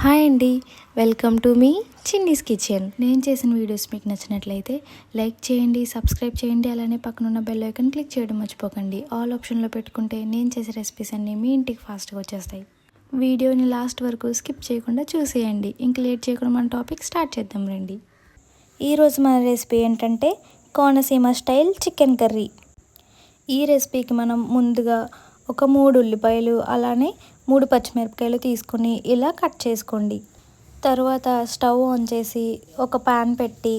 Hi అండి, welcome to me Chinni's kitchen. నేను చేసిన వీడియోస్ మీకు నచ్చినట్లయితే లైక్ చేయండి, సబ్స్క్రైబ్ చేయండి, అలానే పక్కనున్న బెల్ ఐకాన్ క్లిక్ చేయడం మర్చిపోకండి. ఆల్ ఆప్షన్లో పెట్టుకుంటే నేను చేసే రెసిపీస్ అన్నీ మీ ఇంటికి ఫాస్ట్గా వచ్చేస్తాయి. వీడియోని లాస్ట్ వరకు స్కిప్ చేయకుండా చూసేయండి. ఇంక లేట్ చేయకుండా మన టాపిక్ స్టార్ట్ చేద్దాం రండి. ఈరోజు మన రెసిపీ ఏంటంటే కోనసీమ స్టైల్ చికెన్ కర్రీ. ఈ రెసిపీకి మనం ముందుగా ఒక 3 ఉల్లిపాయలు అలానే 3 పచ్చిమిరపకాయలు తీసుకుని ఇలా కట్ చేసుకోండి. తర్వాత స్టవ్ ఆన్ చేసి ఒక ప్యాన్ పెట్టి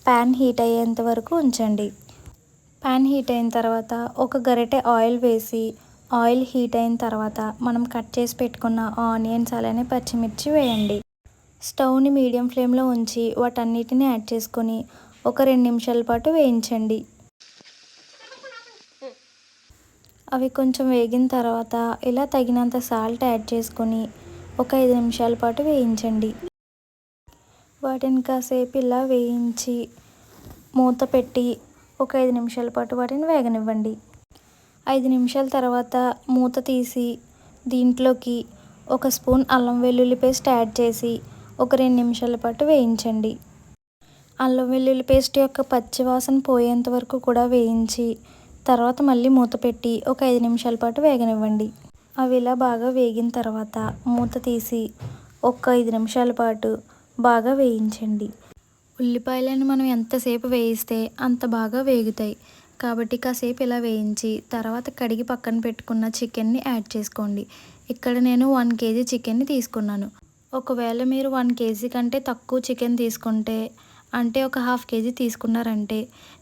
ప్యాన్ హీట్ అయ్యేంత వరకు ఉంచండి. ప్యాన్ హీట్ అయిన తర్వాత ఒక గరిటె ఆయిల్ వేసి ఆయిల్ హీట్ అయిన తర్వాత మనం కట్ చేసి పెట్టుకున్న ఆనియన్స్ అలానే పచ్చిమిర్చి వేయండి. స్టవ్ని మీడియం ఫ్లేమ్లో ఉంచి వాటన్నిటిని యాడ్ చేసుకొని ఒక 2 నిమిషాల పాటు వేయించండి. అవి కొంచెం వేగిన తర్వాత ఇలా తగినంత సాల్ట్ యాడ్ చేసుకొని ఒక 5 నిమిషాల పాటు వేయించండి. వాటిని కాసేపు ఇలా వేయించి మూత పెట్టి ఒక 5 నిమిషాల పాటు వాటిని వేగనివ్వండి. 5 నిమిషాల తర్వాత మూత తీసి దీంట్లోకి ఒక స్పూన్ అల్లం వెల్లుల్లి పేస్ట్ యాడ్ చేసి ఒక 2 నిమిషాల పాటు వేయించండి. అల్లం వెల్లుల్లి పేస్ట్ యొక్క పచ్చి వాసన పోయేంత వరకు కూడా వేయించి తర్వాత మళ్ళీ మూత పెట్టి ఒక 5 నిమిషాల పాటు వేగనివ్వండి. అవి ఇలా బాగా వేగిన తర్వాత మూత తీసి ఒక 5 నిమిషాల పాటు బాగా వేయించండి. ఉల్లిపాయలను మనం ఎంతసేపు వేయిస్తే అంత బాగా వేగుతాయి కాబట్టి కాసేపు ఇలా వేయించి తర్వాత కడిగి పక్కన పెట్టుకున్న చికెన్ని యాడ్ చేసుకోండి. ఇక్కడ నేను 1 కేజీ చికెన్ని తీసుకున్నాను. ఒకవేళ మీరు 1 కేజీ కంటే తక్కువ చికెన్ తీసుకుంటే అంటే ఒక 1/2 కేజీ తీసుకున్నారంటే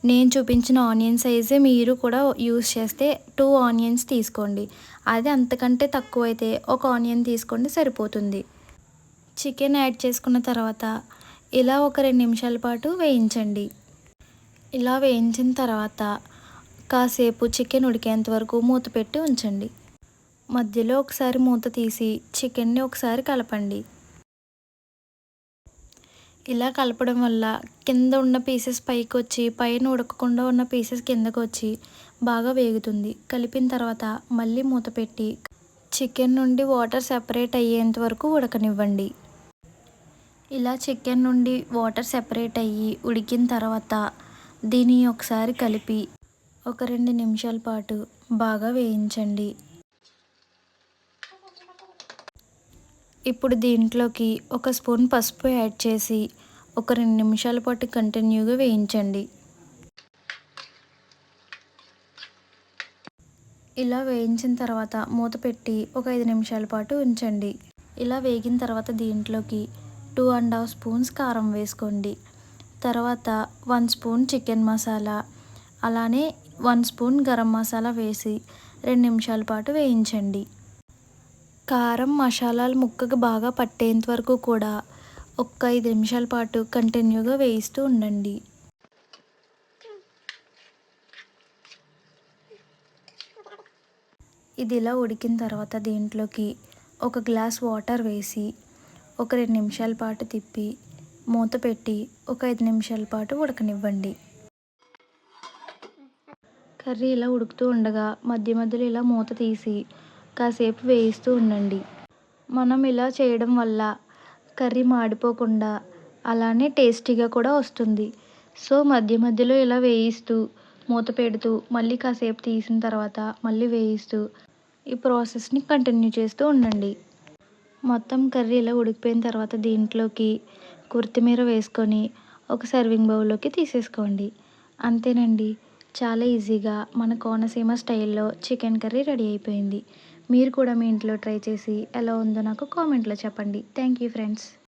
నేను చూపించిన ఆనియన్ సైజే మీరు కూడా యూస్ చేస్తే 2 ఆనియన్స్ తీసుకోండి. అది అంతకంటే తక్కువ అయితే ఒక ఆనియన్ తీసుకోండి సరిపోతుంది. చికెన్ యాడ్ చేసుకున్న తర్వాత ఇలా ఒక 2 నిమిషాల పాటు వేయించండి. ఇలా వేయించిన తర్వాత కాసేపు చికెన్ ఉడికేంత వరకు మూత పెట్టి ఉంచండి. మధ్యలో ఒకసారి మూత తీసి చికెన్ని ఒకసారి కలపండి. ఇలా కలపడం వల్ల కింద ఉన్న పీసెస్ పైకి వచ్చి పైన ఉడకకుండా ఉన్న పీసెస్ కిందకు వచ్చి బాగా వేగుతుంది. కలిపిన తర్వాత మళ్ళీ మూత పెట్టి చికెన్ నుండి వాటర్ సెపరేట్ అయ్యేంత వరకు ఉడకనివ్వండి. ఇలా చికెన్ నుండి వాటర్ సెపరేట్ అయ్యి ఉడికిన తర్వాత దీన్ని ఒకసారి కలిపి ఒక 2 నిమిషాల పాటు బాగా వేయించండి. ఇప్పుడు దీంట్లోకి ఒక స్పూన్ పసుపు యాడ్ చేసి ఒక 2 నిమిషాల పాటు కంటిన్యూగా వేయించండి. ఇలా వేయించిన తర్వాత మూత పెట్టి ఒక 5 నిమిషాల పాటు ఉంచండి. ఇలా వేగిన తర్వాత దీంట్లోకి 2.5 స్పూన్స్ కారం వేసుకోండి. తర్వాత 1 స్పూన్ చికెన్ మసాలా అలానే 1 స్పూన్ గరం మసాలా వేసి 2 నిమిషాల పాటు వేయించండి. కారం మసాలాలు ముక్కకు బాగా పట్టేంత వరకు కూడా ఒక 5 నిమిషాల పాటు కంటిన్యూగా వేయిస్తూ ఉండండి. ఇది ఇలా ఉడికిన తర్వాత దీంట్లోకి ఒక గ్లాస్ వాటర్ వేసి ఒక 2 నిమిషాల పాటు తిప్పి మూత పెట్టి ఒక 5 నిమిషాల పాటు ఉడకనివ్వండి. కర్రీ ఇలా ఉడుకుతూ ఉండగా మధ్య మధ్యలో ఇలా మూత తీసి కాసేపు వేయిస్తూ ఉండండి. మనం ఇలా చేయడం వల్ల కర్రీ మాడిపోకుండా అలానే టేస్టీగా కూడా వస్తుంది. సో మధ్య మధ్యలో ఇలా వేయిస్తూ మూత పెడుతూ మళ్ళీ కాసేపు తీసిన తర్వాత మళ్ళీ వేయిస్తూ ఈ ప్రాసెస్ని కంటిన్యూ చేస్తూ ఉండండి. మొత్తం కర్రీ ఇలా ఉడికిపోయిన తర్వాత దీంట్లోకి కొత్తిమీర వేసుకొని ఒక సర్వింగ్ బౌల్లోకి తీసేసుకోండి. అంతేనండి, చాలా ఈజీగా మన కోనసీమ స్టైల్లో చికెన్ కర్రీ రెడీ అయిపోయింది. మీరు కూడా మీ ఇంట్లో ట్రై చేసి ఎలా ఉందో నాకు కామెంట్లో చెప్పండి. Thank you friends.